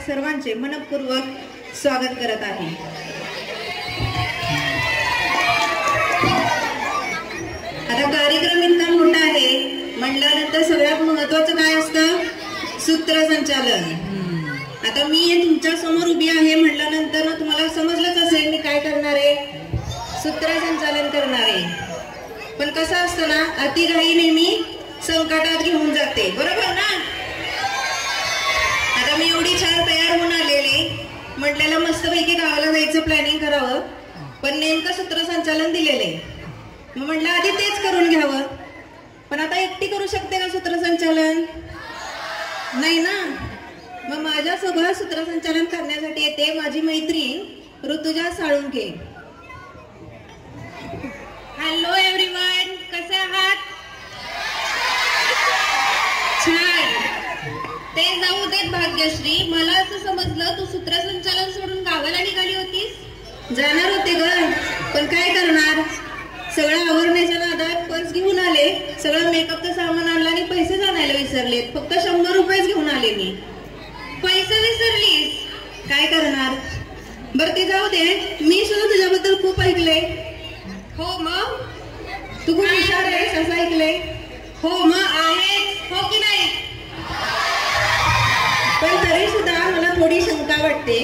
सर्वांचे मनपूर्वक स्वागत करत आहे। आता कार्यक्रम इतका मोठा आहे म्हटल्यानंतर सगळ्यात महत्त्वाचं काय असतं? सूत्रसंचालन। आता मी तुमच्या समोर उभी आहे म्हटल्यानंतर तुम्हाला समजलंच असेल मी काय करणार आहे, सूत्रसंचालन करणार आहे। पण कसं असतं ना, अतिघाई नेहमी संकटात घेऊन जाते, बरोबर ना? आता मी एवढी छान तयार होऊन आलेले म्हटलेलं मस्तपैकी गावाला जायचं प्लॅनिंग करावं, पण नेमकं सूत्रसंचालन दिलेले मग म्हटलं आधी तेच करून घ्यावं। पण आता एकटी करू शकते का सूत्रसंचालन? नाही ना। मग माझ्यासोबत सूत्रसंचालन करण्यासाठी येते माझी मैत्रीण ऋतुजा साळुंके। हॅलो एव्हरीवन, कसे आहात? छान। ते जाऊ देत भाग्यश्री, मला असं समजलं तू सूत्रसंचालन सोडून गावाला निघाली होतीस। जाणार होते ग, पण काय करणार, सगळं आवरण्याच्या नादात पर्स घेऊन आले, सगळं मेकअपचं सामान आणलं आणि पैसे आणायला विसरलेत। फक्त 100 रुपयेच घेऊन आले मी। पैसे विसरलीस, काय करणार? बरं ते जाऊ दे, मी सुद्धा तुझ्याबद्दल खूप ऐकले। हो मग? तू खूप हुशार आहेस असं ऐकले। हो मग आहेस, हो की नाही? पण तरी सुद्धा मला थोडी शंका वाटते।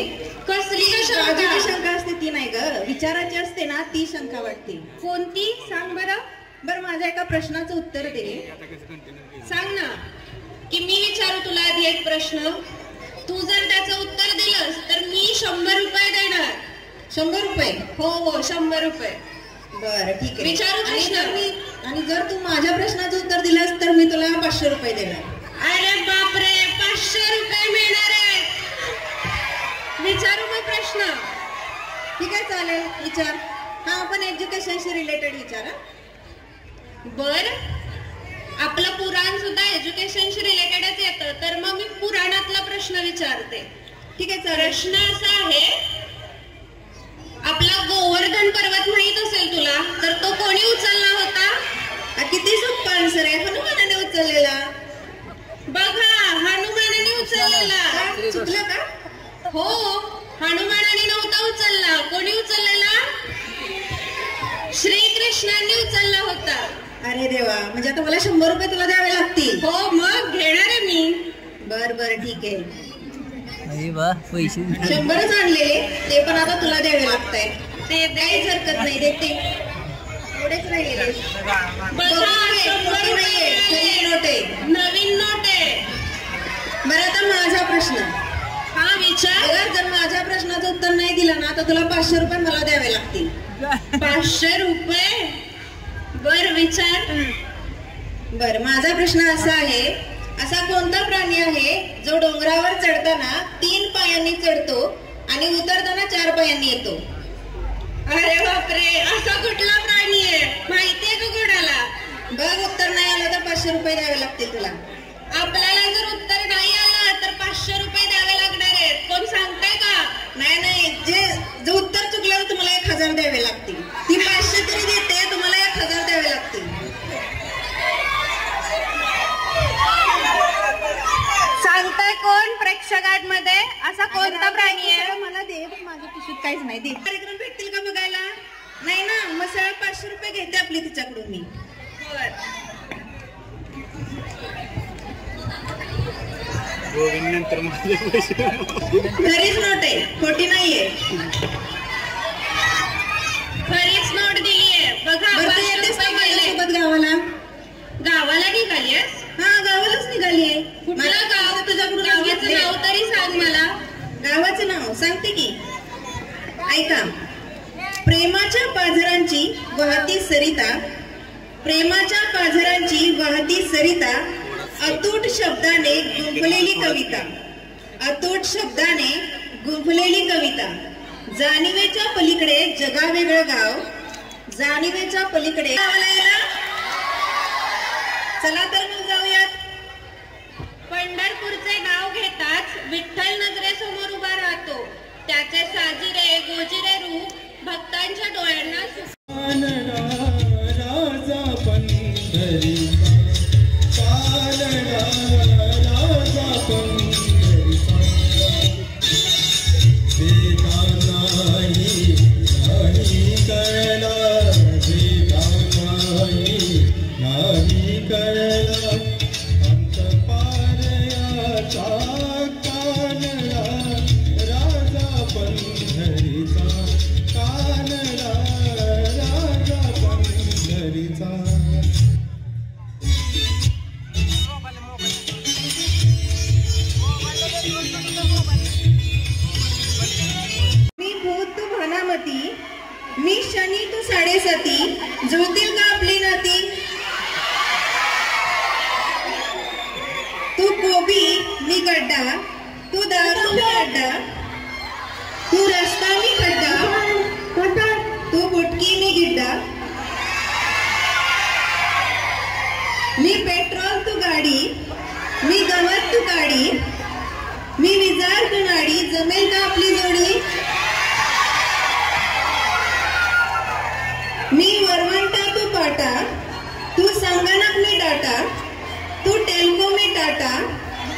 कसली शंका असते? ती नाही ग, विचाराची असते ना, ती शंका वाटते। कोणती? सांग बरं। बरं माझ्या एका प्रश्नाचं उत्तर दे। सांग ना। की मी विचारू तुला आधी एक प्रश्न, तू जर त्याचं उत्तर दिलंस तर मी 100 रुपये देणार। 100 रुपये? हो हो 100 रुपये। बरं ठीक आहे, विचारू प्रश्न। आणि जर तू माझ्या प्रश्नाचं उत्तर दिलंस तर मी तुला 500 रुपये देणार। अरे बापरे, 500 रुपये मिळणार आहेत। विचारू मग प्रश्न? ठीक आहे चालेल, विचार। हा आपण एज्युकेशनशी रिलेटेड विचारा। बर, आपलं पुराण सुद्धा एज्युकेशनशी रिलेटेडच येतं, तर मग मी पुराणातला प्रश्न विचारते। ठीक आहे चालेल। प्रश्न असा आहे, आपला गोवर्धन पर्वत माहित असेल तुला, तर तो कोणी उचलला होता? किती सोपा आन्सर आहे, हनुमानाने उचललेला। बघा, हनुमानाने उचललेला। चुकलं का? हो, हनुमानाने नव्हता उचलला। कोणी उचललेला? श्रीकृष्णांनी उचलला होता। अरे देवा, म्हणजे आता मला 100 रुपये तुला द्यावे लागतील? हो मग घेणार आहे मी। बर बर ठीक आहे। पैसे 100च आणले, ते पण आता तुला द्यावे लागताय। ते काहीच हरकत नाही, देते। एवढेच राहिले। नवीन नोट आहे। बरं आता माझा प्रश्न। हा विचार। अगर जर माझ्या प्रश्नाचं उत्तर नाही दिलं ना तर तुला 500 रुपये मला द्यावे लागतील। 500 रुपये? बर विचार। बर माझा प्रश्न असा आहे, असा कोणता प्राणी आहे जो डोंगरावर चढताना 3 पायांनी चढतो आणि उतरताना 4 पायांनी येतो? अरे बापरे, असा कुठला प्राणी आहे? माहितीये का कोणाला? बघ, उत्तर नाही आलं तर 500 रुपये द्यावे लागतील तुला। आपल्याला जर उत्तर नाही आलं तर 500 रुपये द्यावे लागणार आहेत। कोण सांगताय का? नाही नाही, जे उत्तर चुकलं तर तुम्हाला 1000 द्यावे लागतील। ती 500 तरी देते, तुम्हाला 1000 द्यावे लागतील। सांगताय कोण प्रेक्षकांमध्ये? असा कोणता प्राणी आहे? मला दे, पण माझ्या पिशवीत काहीच नाही। दे। कार्यक्रम भेटतील का बघायला? नाही ना, मग सरळ 500 रुपये घेते आपली तिच्याकडून मी। खरीच नोट आहे, खोटी नाहीये। खरीच नोट दिलीये बघा। सोबत गावाला? गावाला निघालीयस? हा गावालाच निघालीये। कुठलं गाव? तुझ्याकडून गावाचं नाव तरी सांग मला। गावाचं नाव सांगते की, ऐका। प्रेमाच्या पाझरांची वाहती सरिता, प्रेमाच्या पाझरांची वाहती सरिता, अतूट शब्दाने गुंफलेली कविता, अतूट शब्दाने गुंफलेली कविता, जाणीवेच्या पलीकडे जगावेगळं गाव, जाणीवेच्या पलीकडे। चला तर मग जाऊयात। पंढरपूरचे नाव घेताच विठ्ठल नजरेसमोर उभा राहतो, त्याचे साजिरे गोजिरे रूप भक्तांच्या डोळ्यांना जुळतील का आपली नाती? तू कोबी मी गड्डा, तू दारू मी अड्डा, तू रस्ता मी खड्डा, तू बुटकी मी गिड्डा, मी पेट्रोल तू गाडी, मी गवत तू काडी, मी विजार तू नाडी, जमेल का आपली जोडी? मी वरवंटा तू पाटा, तू संगणक मी डाटा, तू टेल्को मी टाटा,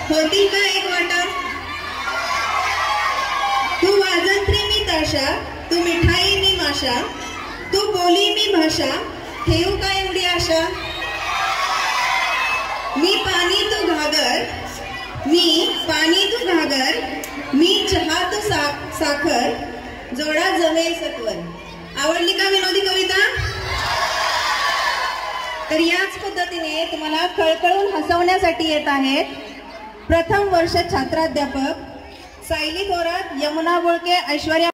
होतील का एक वाटा? तू वाजंत्री मी ताशा, तू मिठाई मी माशा, तू बोली मी भाषा, ठेवू का एवढी आशा? मी पाणी तू घागर, मी पाणी तू घागर, मी चहा तू साखर, जोडा जमेल सत्वर. आवडली का विनोदी कविता? तर याच पद्धतीने तुम्हाला कळकळून हसवण्यासाठी येत आहेत प्रथम वर्ष छात्राध्यापक सायली थोरात, यमुना बोळके, ऐश्वर्या.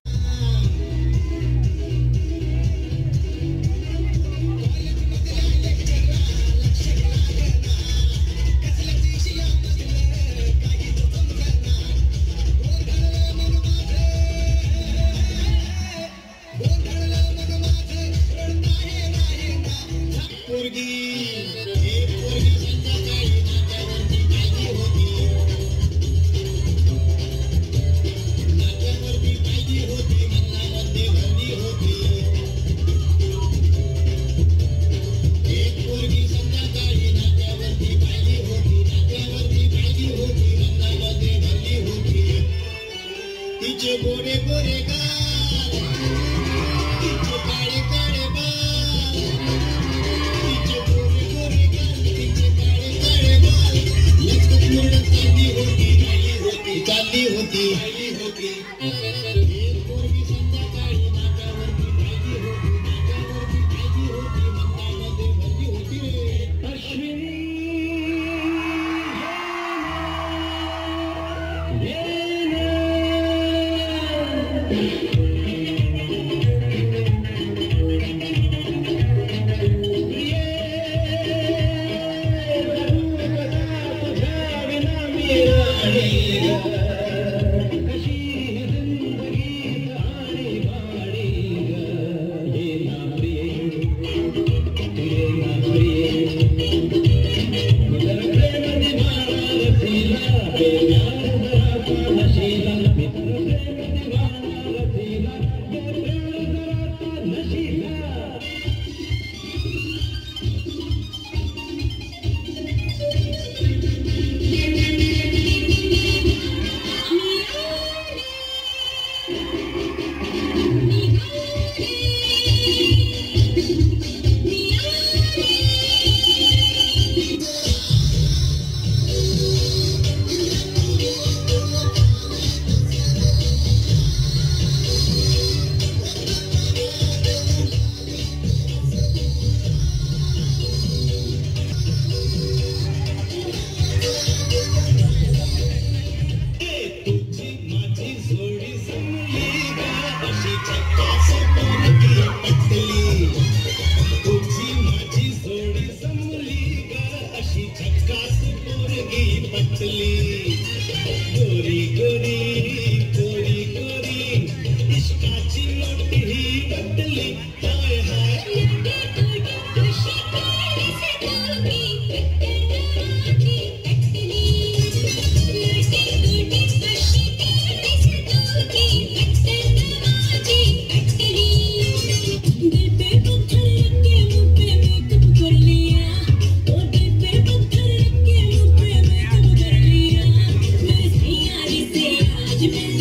गोरे गोरे गाल, तिचे काळे काळे बाल, तिचे गोरे गोरे गाल, तिचे काळे काळे बाल, लचकत मुरडत चालली होती, चालली होती. एक पोरगी संध्याकाळी नाकावरती पाहिली होती, मनामध्ये भरली होती रे. अश्विनी You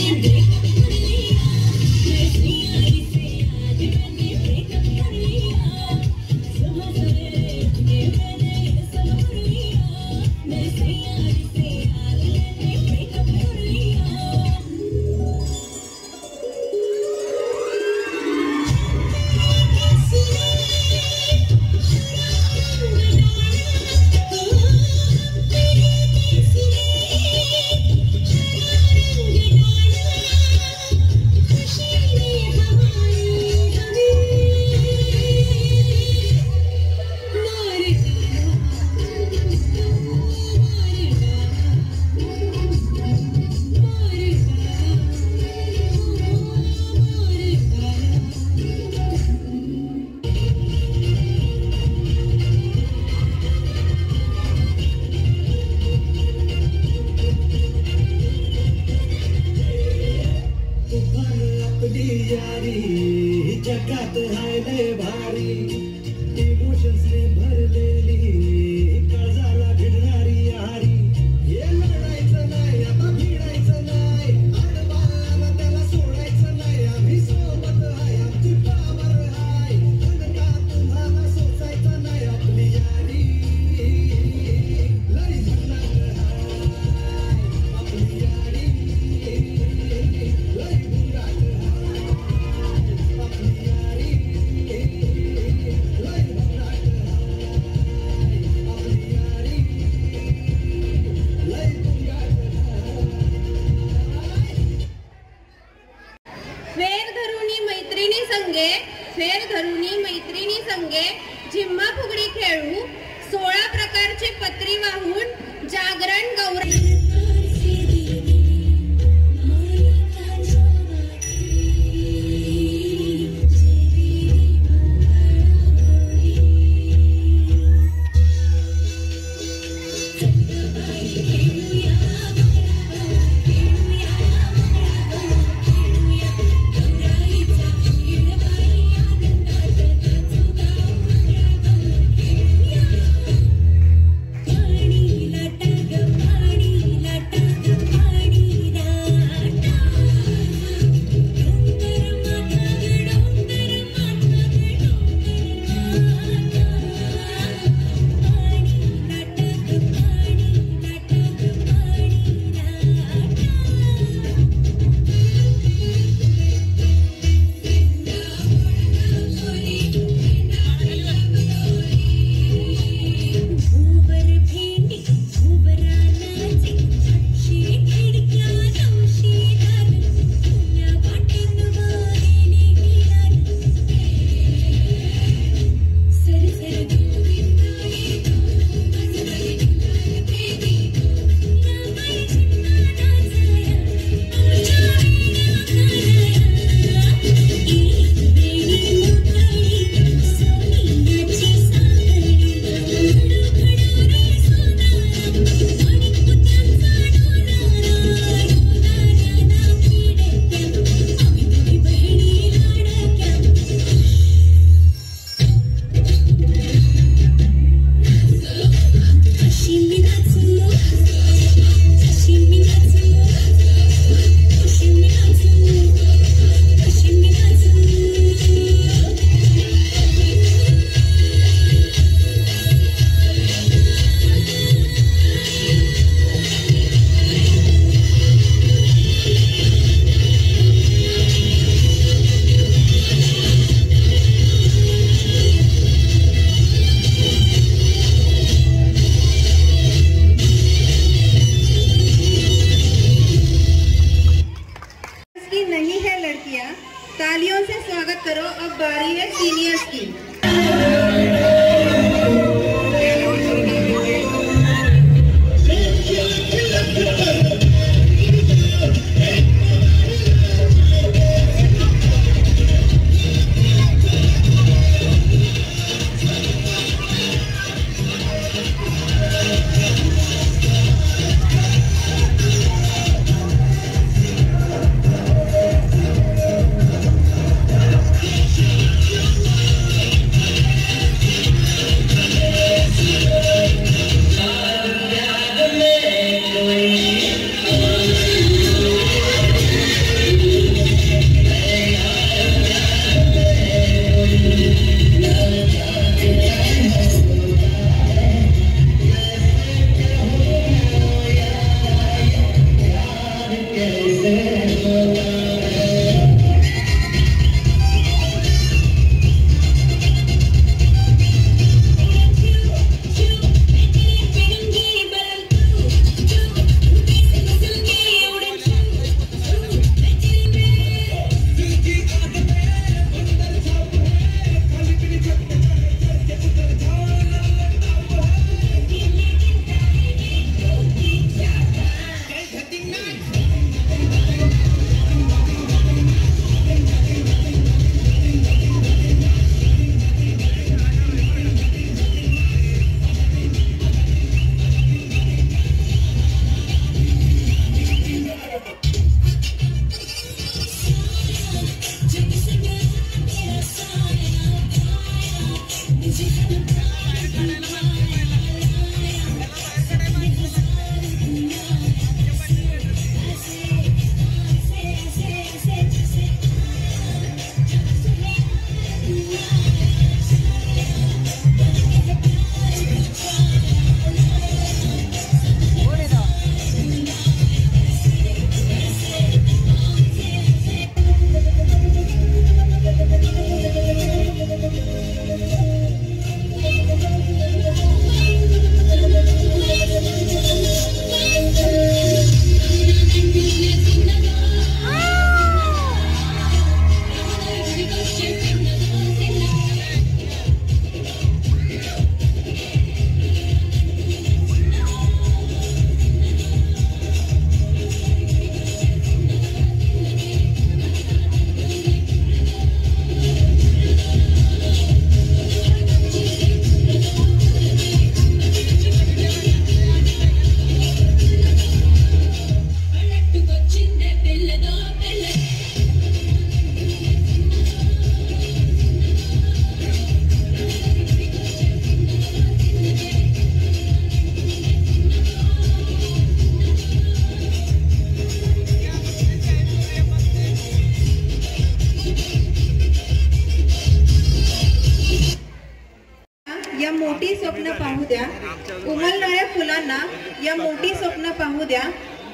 उमलणाऱ्या फुलांना या मोठी स्वप्न पाहू द्या.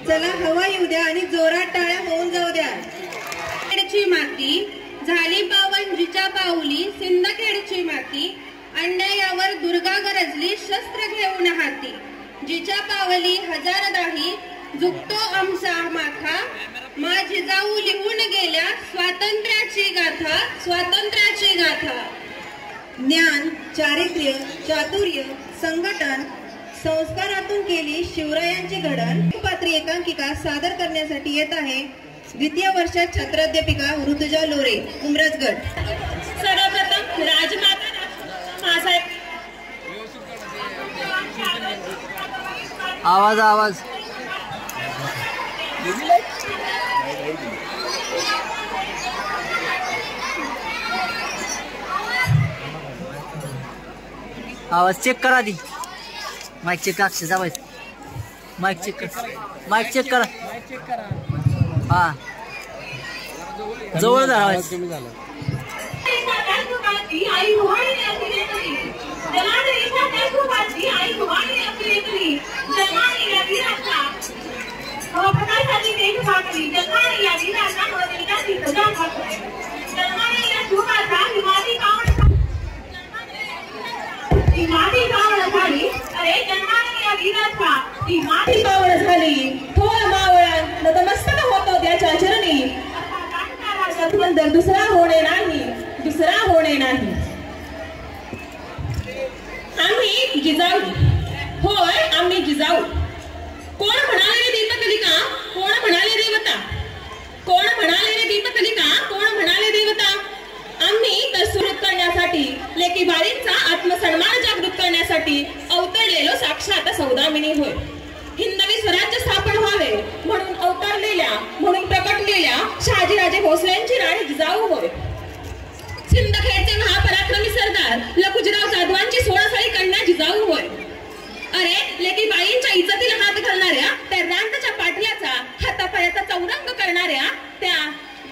चला हवा येऊ द्या आणि जोरात टाळ्या होऊन जाऊ द्या. खेडची माती झाली पावन जिच्या पाऊली, सिंदखेडची माती अन्यायावर दुर्गा गरजली शस्त्र घेऊन हाती. जिच्या पावली हजार दाही झुकतो आमचा माथा, मा जिजाऊ लिहून गेल्या स्वातंत्र्याची गाथा, स्वातंत्र्याची गाथा. ज्ञान, चारित्र्य, चातुर्य, संघटन, संस्कारातून केली शिवरायांची घडण. पात्री एकांकिका सादर करण्यासाठी येत आहे द्वितीय वर्षात छात्राध्यापिका ऋतुजा लोरे, उमरजगड. सर्वप्रथम राजमाता मासाहेब. आवाज आवाज आवाज चेक करा आधी. माईक चेक करा. जावायचं माईक चेक करा. माईक चेक करा. हा जवळ जा. आवाज कमी झाला. माती पावळ झाली, अरे जन्माने या वीराचा ती माती पावळ झाली. थोर मावळा नतमस्तक होतो त्याच्या चरणी. सत्वंतर दुसरा होणे नाही, दुसरा होणे नाही. आम्ही जिजाऊ, होय आम्ही जिजाऊ. कोण म्हणाले रे दीपकलिका, कोण म्हणाले देवता, कोण म्हणाले रे दीपकलिका, कोण म्हणाले देवता. आम्ही तर सुरुत करण्यासाठी, लेकी बाळींचा आत्मसन्मान जागृत करण्यासाठी अवतरलेलो साक्षात सौदामिनी होय. हिंदवी स्वराज्य स्थापन व्हावे म्हणून अवतरलेल्या, म्हणून प्रकटलेल्या शहाजीराजे भोसलेंची राणी जिजाऊ होय. सिंदखेडचे महापराक्रमी सरदार लखुजीराव जाधवांची 16 साली कन्या जिजाऊ होय. अरे लेकी बाईंच्या इज्जतीला हात घालणाऱ्या, त्या रांतच्या पाटल्याचा हातापायाचा चौरंग करणाऱ्या, त्या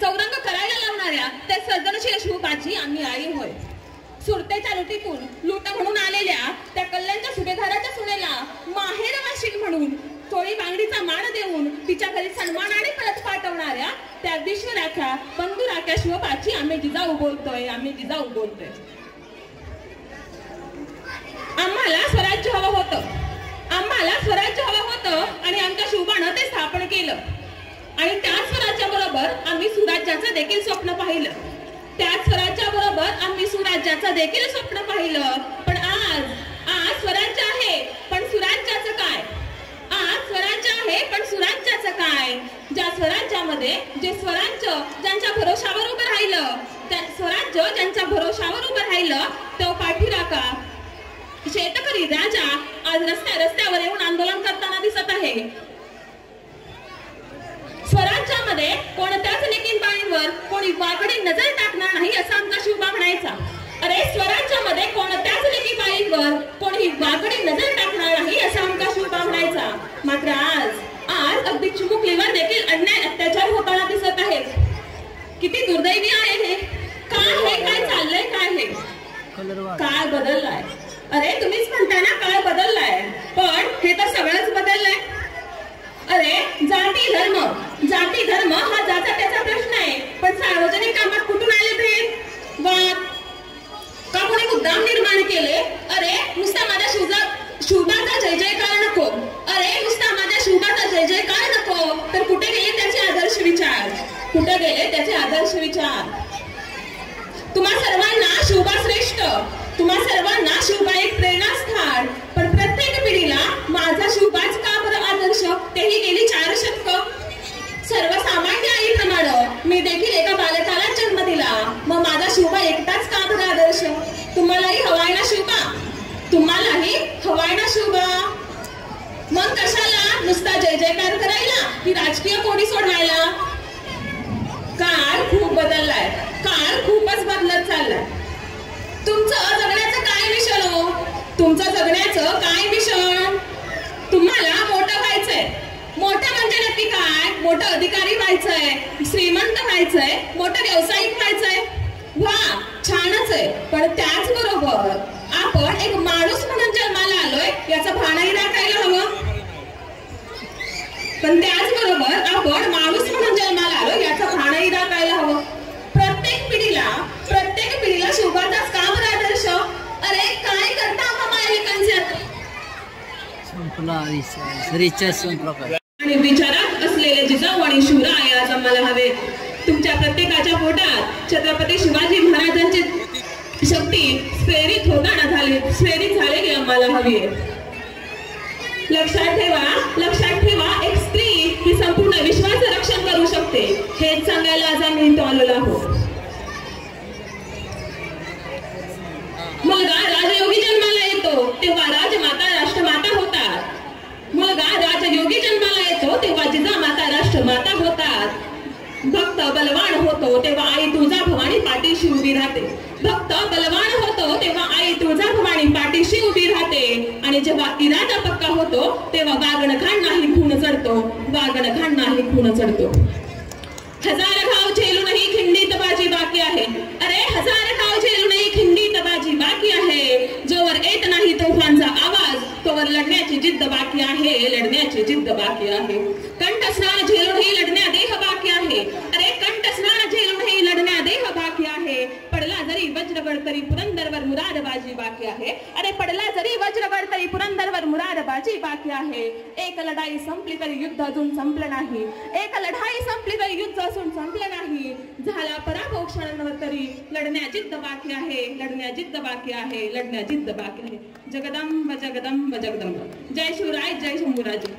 चौरंग करायला लावणाऱ्या त्या सर्जनशील शिवबाची आम्ही आई होय. सुरतेच्या लुटीतून लुट म्हणून आलेल्या त्या कल्याणच्या सुभेदाराच्या सुनेला माहेर वाशील म्हणून चोळी बांगडीचा मान देऊन तिच्या घरी सन्मानाने परत पाठवणाऱ्या त्या विश्वराख्या बंधुराख्या शिवबाची आम्ही जिजाऊ बोलतोय, आम्ही जिजाऊ बोलतोय. आम्हाला स्वराज्य हवं होतं, आम्हाला स्वराज्य हवं होतं आणि आमच्या शिवबानं ते स्थापन केलं. आणि त्याच स्वराज्याबरोबर आम्ही सुराज्याचं देखील स्वप्न पाहिलं. त्याच स्वराज्याबरोबर आम्ही सुराज्याचं देखील स्वप्न पाहिलं. पण आज स्वराज्य आहे पण सुराज्याचं काय? आज स्वराज्य आहे पण सुराज्याचं काय? ज्या स्वराज्यामध्ये जे स्वराज्य ज्यांच्या भरोशावर उभं राहिलं, त्या स्वराज्य ज्यांच्या भरोशावर उभं राहिलं तो पाठीराखा शेतकरी राजा आज रस्त्यावर येऊन आंदोलन करताना दिसत आहे. स्वराज्यामध्ये कोणत्याच लेकीन बाईंवर कोणी वाकडी नजर टाकणार नाही असं आमचा शिवबा म्हणायचा. अरे स्वराज्यामध्ये कोणत्याच लेकी बाईंवर कोणी वाकडी नजर टाकणार नाही असं आमचा शिवबा म्हणायचा. मात्र आज अगदी चिमुकलीवर देखील अन्याय अत्याचार होताना दिसत आहेत. किती दुर्दैवी आहे हे. काय चाललंय, काय हे काळ बदललाय. अरे तुम्हीच म्हणता ना काळ बदललाय, पण हे तर सगळंच बदललंय. अरे जाती धर्म हा ज्याचा त्याचा प्रश्न आहे, पण सार्वजनिक कामात कुठून आले भेद वाद? का कोणी मुद्दाम निर्माण केले? अरे नुसता माझ्या शिवबाचा जय जयकार नको, अरे नुसता माझ्या शिवबाचा जय जयकार नको, तर कुठे गेले त्याचे आदर्श विचार, कुठे गेले त्याचे आदर्श विचार? तुम्हा सर्वांना शिवबा श्रेष्ठ, तुम्हा सर्वांना शिवबा एक प्रेरणास्थान, पण प्रत्येक पिढीला माझा शिवबाच का बरं आदर्श, तेही गेली 4 शतकं. सर्वसामान्य आईप्रमाणे मी देखील एका बालकाला जन्म दिला, मग माझा शिवबा एकटाच का बरं आदर्श? तुम्हालाही हवाय ना शिवबा, तुम्हालाही हवाय ना शिवबा. मग कशाला नुसता जय जयकार करायला की राजकीय कोडी सोडवायला? काळ खूप बदललाय, काळ खूपच बदलत चाललाय. तुमचं जगण्याचं काय मिशन हो? तुमचं जगण्याचं काय मिशन? तुम्हाला मोठं व्हायचंय. मोठं म्हणजे नक्की काय? मोठं अधिकारी व्हायचंय, श्रीमंत व्हायचंय, मोठं व्यावसायिक व्हायचंय. वा छानच आहे, पण त्याचबरोबर आपण एक माणूस म्हणून जन्माला आलोय याचं भानही राखायला हवं. पण त्याचबरोबर आपण माणूस म्हणून जन्माला आलो याचं भानही राखायला हवं. प्रत्येक पिढीला शिवबाचाच का बरं आदर्श? अरे काय करता आणि विचारात असलेले जिजाऊ आणि शिवराय आज आम्हाला हवे. तुमच्या प्रत्येकाच्या पोटात छत्रपती शिवाजी महाराजांची शक्ती प्रेरित झालेली आम्हाला हवी आहे. लक्षात ठेवा एक स्त्री ही संपूर्ण विश्वाचं रक्षण करू शकते हेच सांगायला आज आम्ही इथं आलेलो आहोत. मुलगा राजयोगी जन्माला येतो तेव्हा राजमाता राष्ट्रमाता होतात. मुलगा राजयोगी जन्माला येतो तेव्हा जिजामाता राष्ट्रमाता होतात. भक्त बलवान होतो तेव्हा आई तुळजाभवानी पाठीशी उभी राहते. भक्त बलवान होतो तेव्हा आई तुळजाभवानी पाठीशी उभी राहते. आणि जेव्हा इरादा पक्का होतो तेव्हा वागणखांनाही खून चढतो. हजार घाव झेलूनही खिंडीत बाजी बाकी आहे. अरे हजार घाव झेलूनही खिंडीत बाजी बाकी आहे. जोवर येत नाही तोफांचा आवाज तोवर लढण्याची जिद्द बाकी आहे. कंठस्नान झेलूनही लढण्या देह बाकी आहे. अरे कंठस्नान झेलूनही लढण्या देह बाकी आहे. पडला जरी वज्रगड तरी पुरंदरवर मुरादबाजी बाकी आहे. अरे पडला जरी वज्रगड तरी पुरंदरवर मुरादबाजी बाकी आहे. एक लढाई संपली तरी युद्ध अजून संपलं नाही. झाला पराभव क्षणांवर तरी लढण्या जिद्द बाकी आहे. जगदंब जगदंब जगदंब. जय शिवराय, जय शंभूराजे.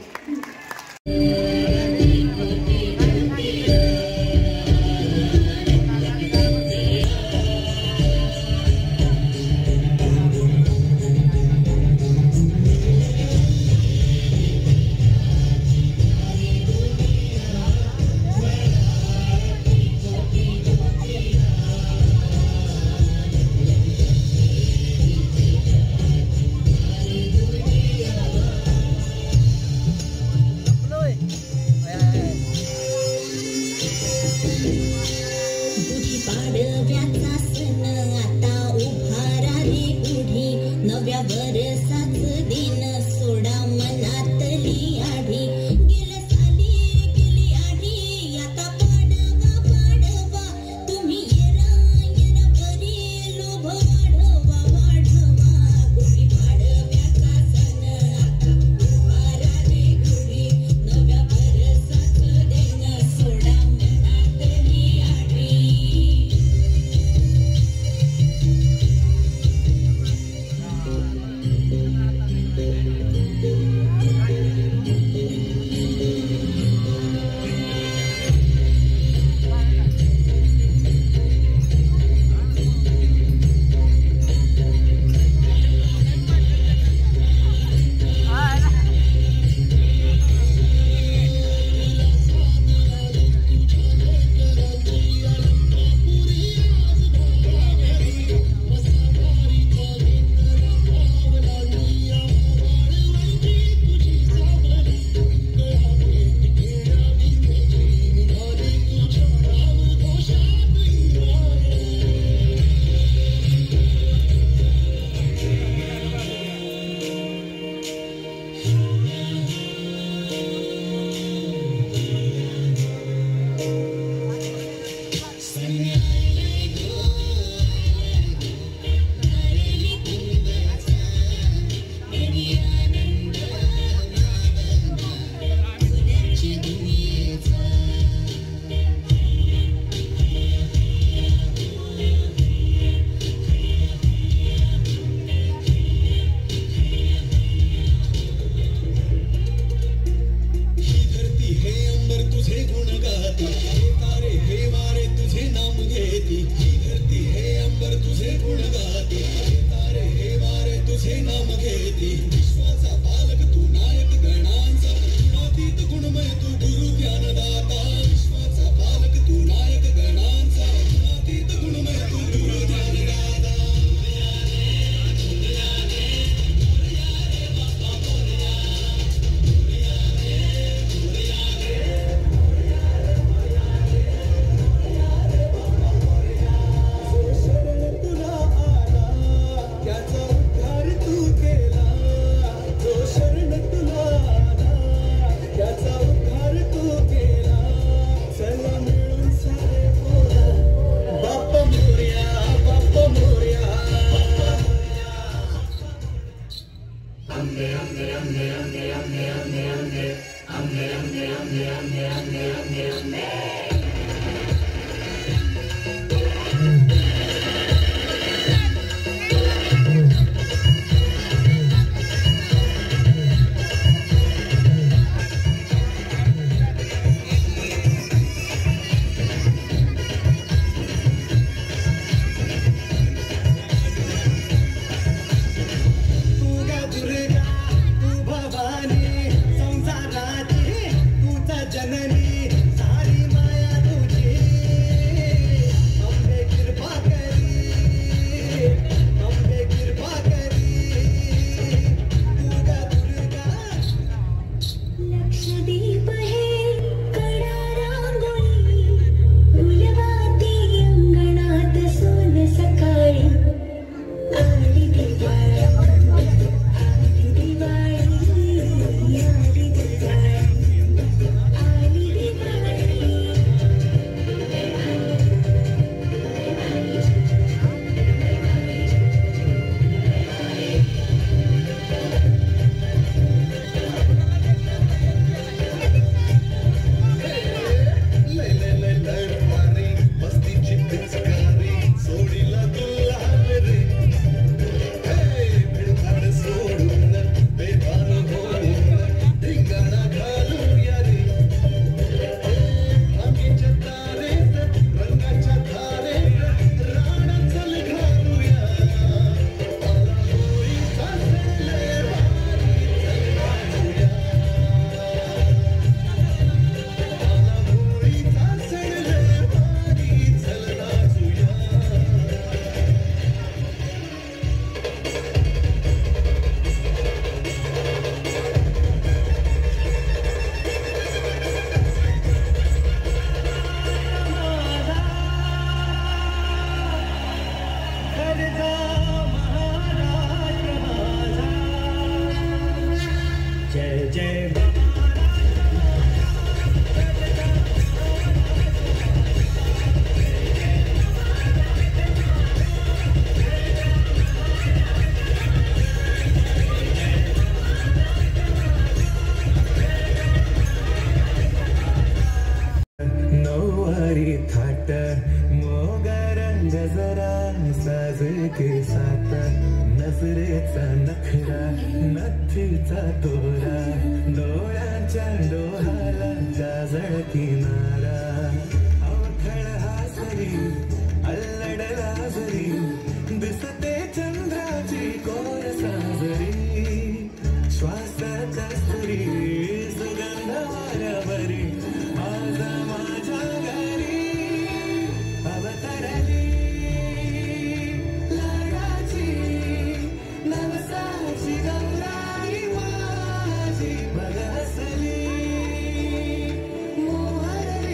मोहर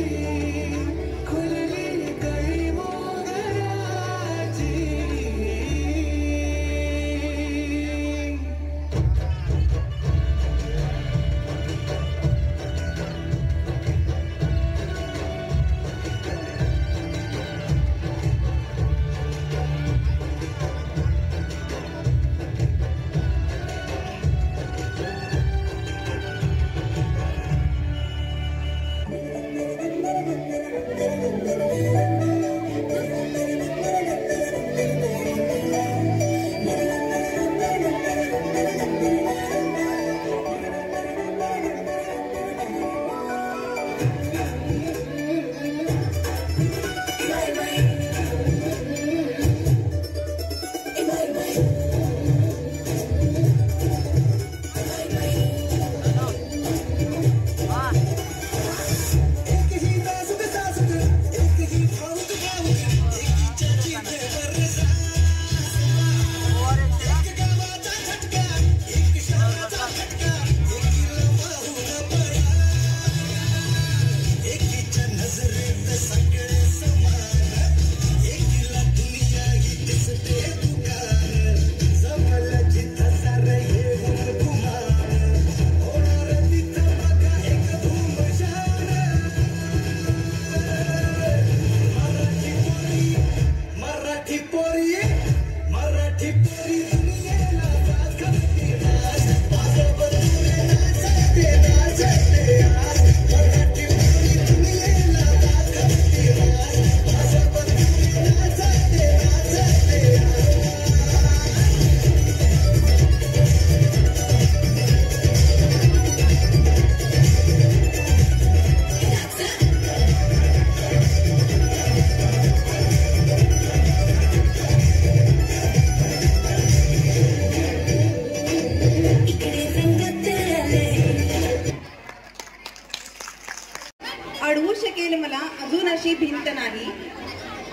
अशी भिंत नाही.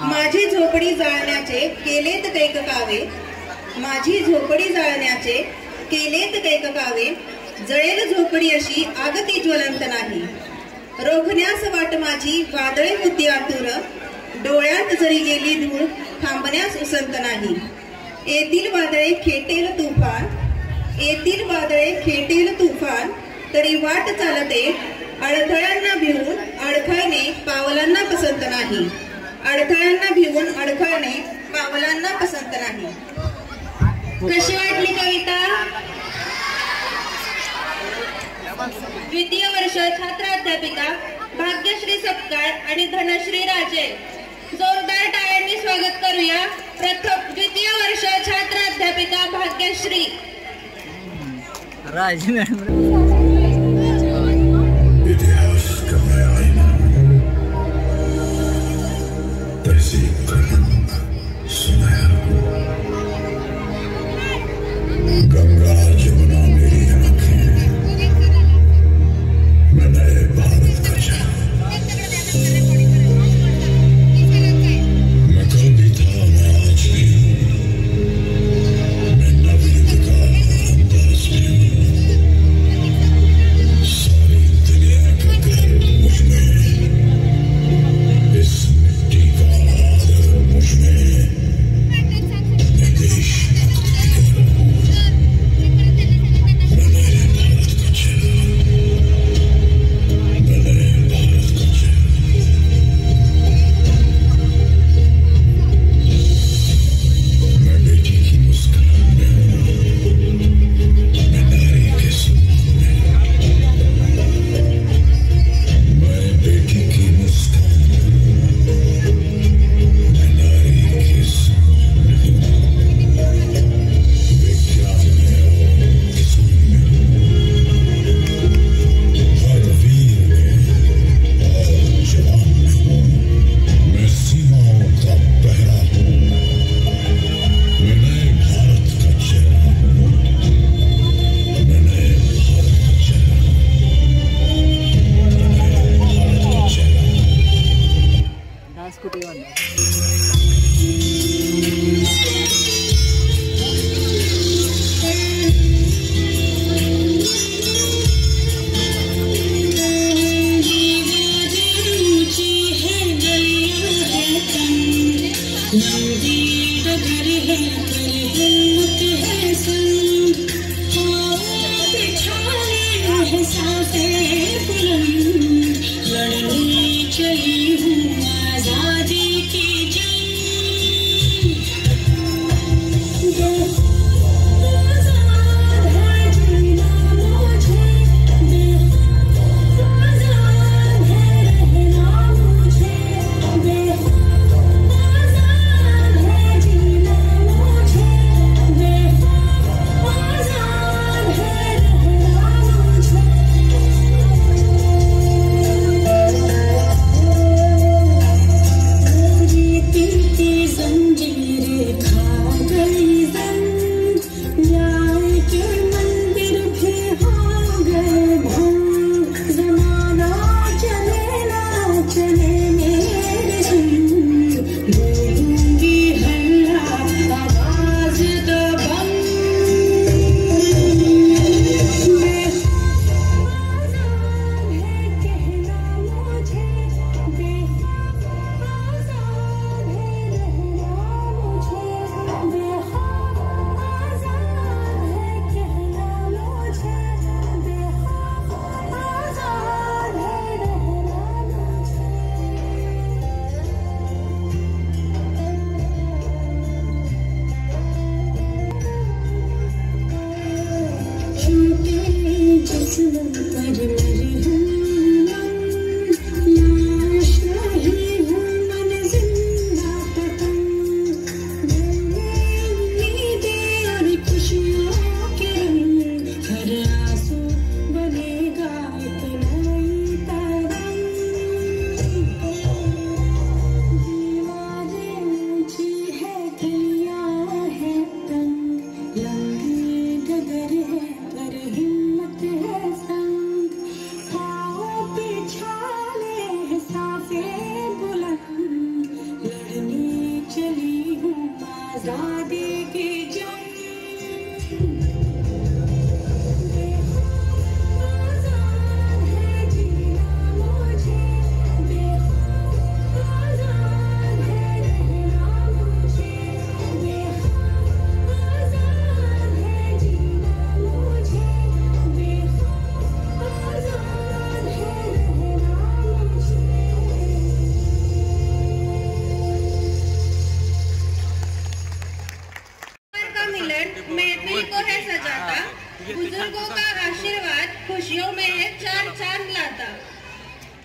माझी झोपडी जाळण्याचे केलेत कैक कावे. माझी झोपडी जाळण्याचे केलेत कैक कावे. जळेल झोपडी अशी आग ती ज्वलंत नाही. रोखण्यास वाट माझी वादळे होती आतुर. डोळ्यात जरी गेली धूळ थांबण्यास उसंत नाही. येतील वादळे खेटेल तुफान. येतील वादळे खेटेल तुफान. तरी वाट चालते अडथळ्यांना भिवून अडखळणे पावलांना पसंत नाही. अडथळ्यांना भिवून अडखळणे पावलांना पसंत नाही. कशी वाटली कविता? द्वितीय वर्ष छात्र अध्यापिका भाग्यश्री सपकाळ आणि धनश्री राजे. जोरदार टाळ्यांनी स्वागत करूया. प्रथम द्वितीय वर्ष छात्र अध्यापिका भाग्यश्री राजे मॅडम. इतिहास का मैं आईना तहसीब करना सुनाया. गंगा जमुना मेरी आंखें. मैं नए भारत का चेहरा. मैं कल भी था, मैं आज भी हूँ. मैं नवयुग का अंदाज भी हूँ. सारी दुनिया का घर मुझ में. इस मिट्टी का आदर मुझ में. मैं देशभक्त की गर्व हूँ. मैं नए भारत का चेहरा. मैं नए भारत का चेहरा. मैं बेटी की मुस्कान में हूँ. मैं नारी के सम्मान में हूँ. मैं बेटी की मुस्कान में हूँ. मैं नारी के सम्मान में हूँ. विज्ञान में और किसान में हूँ. हर वीर में और जवान में हूँ. मैं सीमाओं का पहरा हूँ. मैं नए भारत का चेहरा हूँ. मैं नए भारत का चेहरा हूँ. मैं नए भारत का चेहरा हूँ. डान्स कुठे वाढला?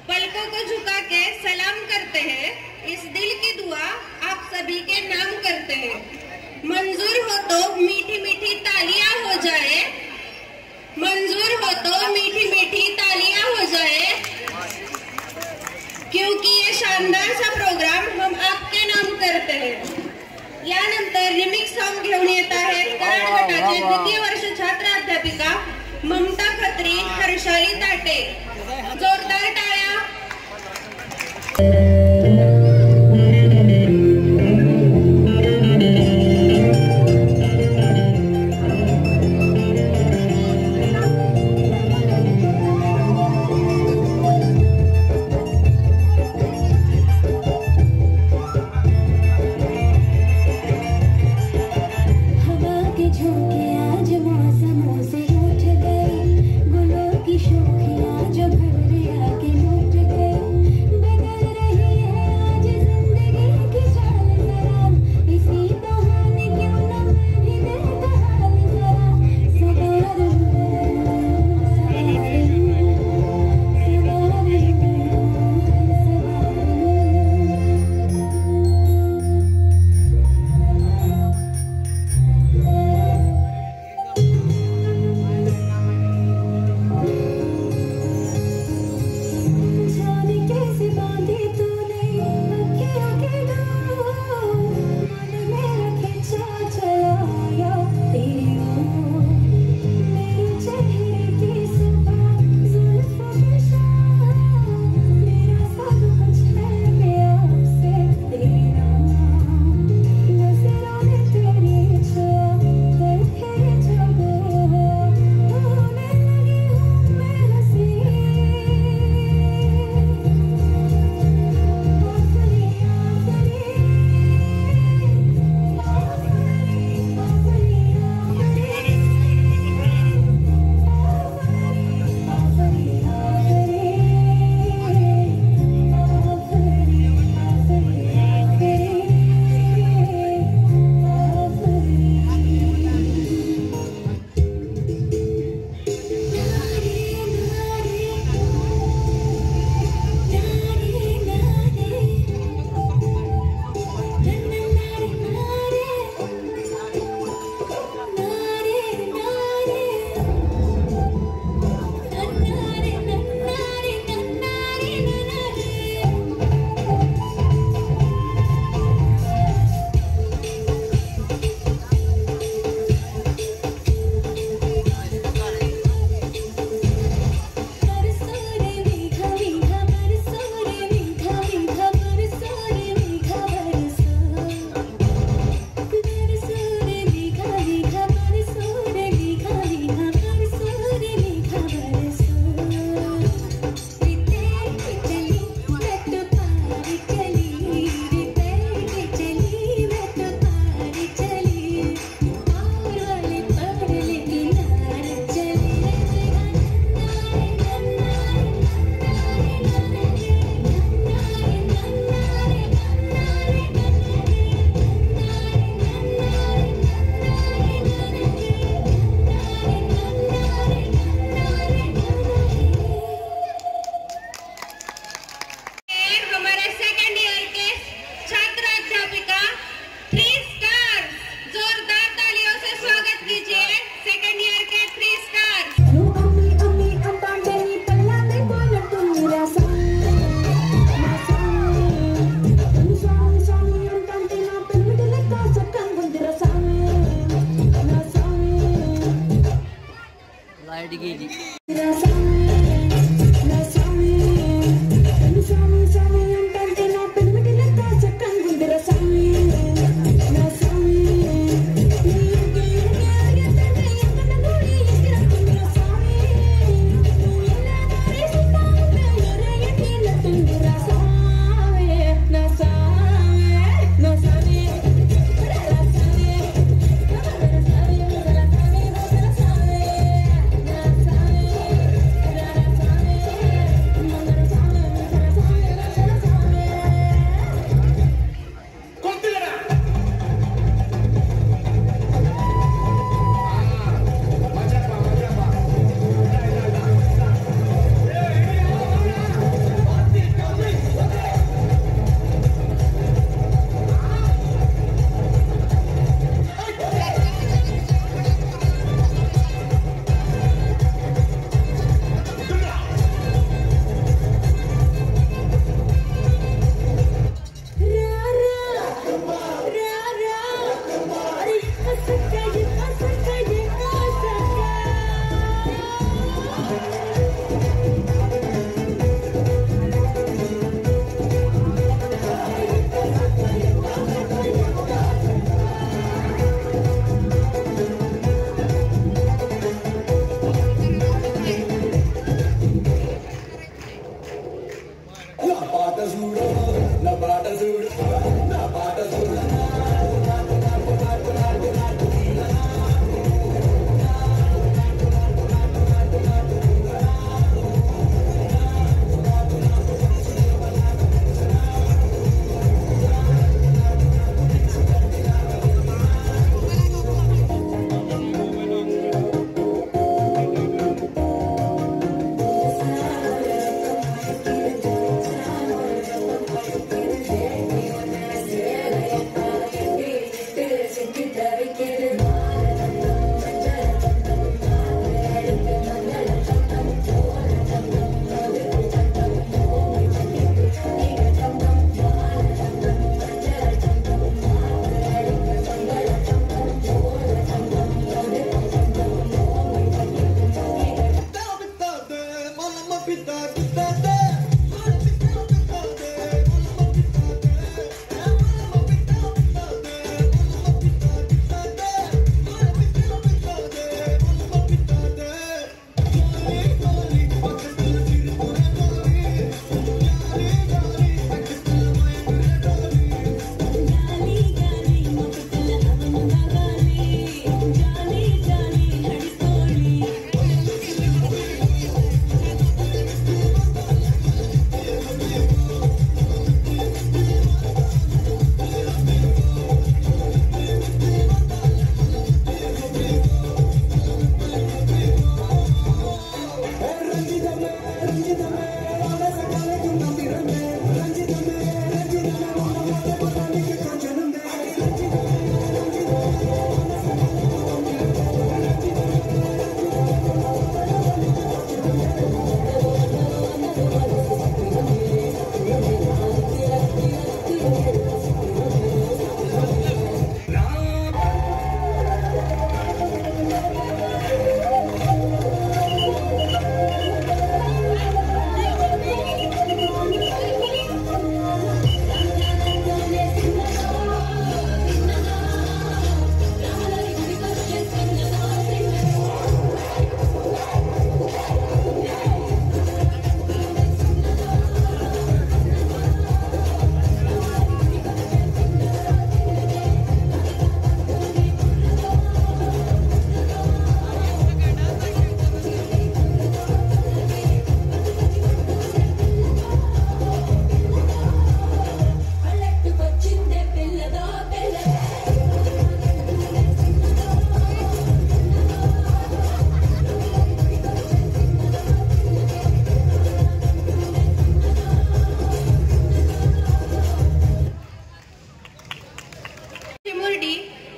पलकों को झुका के सलाम करते हैं, इस दिल की दुआ आप सभी के नाम करते हैं। मंजूर हो तो मीठी मीठी तालियां हो जाए, मंजूर हो तो मीठी मीठी तालियां हो जाए, क्योंकि ये शानदार सा प्रोग्राम हम आपके नाम करते हैं। यानंतर रिमिक्स सॉन्ग घेऊन येत आहेत कराड गटाचे द्वितीय वर्ष छात्र अध्यापिका ममता खत्री, हर्षाली ताटे। जोरदार टाळ्या। गुलों की शोखियां जो भर आके लूट गए, बदल रही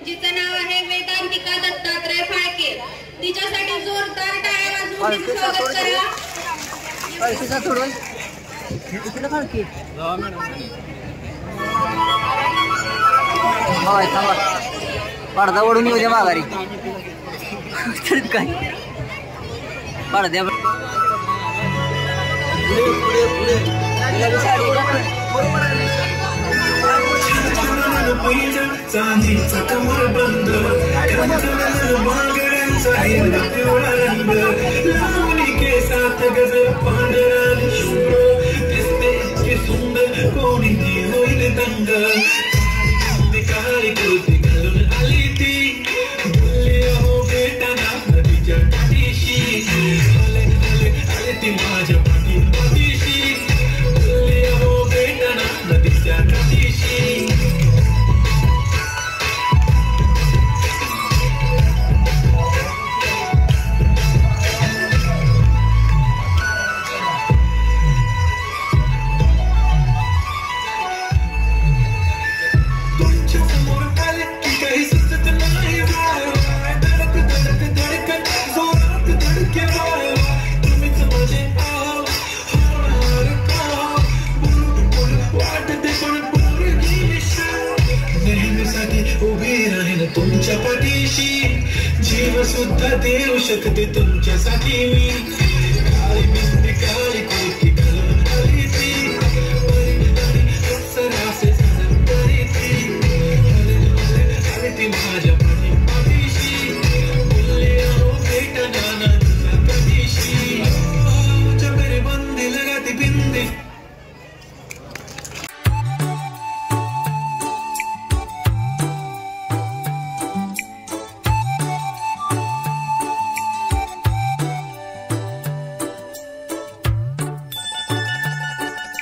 जिचं नाव आहे वेदांतिका दत्तात्रय फाळके. तिच्यासाठी जोरदार टाळ्या वाजवून तिचं स्वागत करा. पडदा ओढून येऊ द्या माघारी काय पडद्या चांदीचा कमर बंद बांगड्यांचा हिरवा पिवळा रंग लावणी केसात गज पांढरा शुभ्र दिसते इतकी सुंदर कोणी ती होईल दंग काळी कुर्ती घालून आली ती बोलली अहो बेटाना नदीच्या काठीशी आले ती माझ्या पाठीशी बोलली अहो बेटाना नदीच्या काठीशी तुमच्या पाठीशी जीव सुद्धा देऊ शकते तुमच्यासाठी मी काळी बिंदी काळी कुर्ती घालून आली ती सरासे आली ती माझ्या पाठी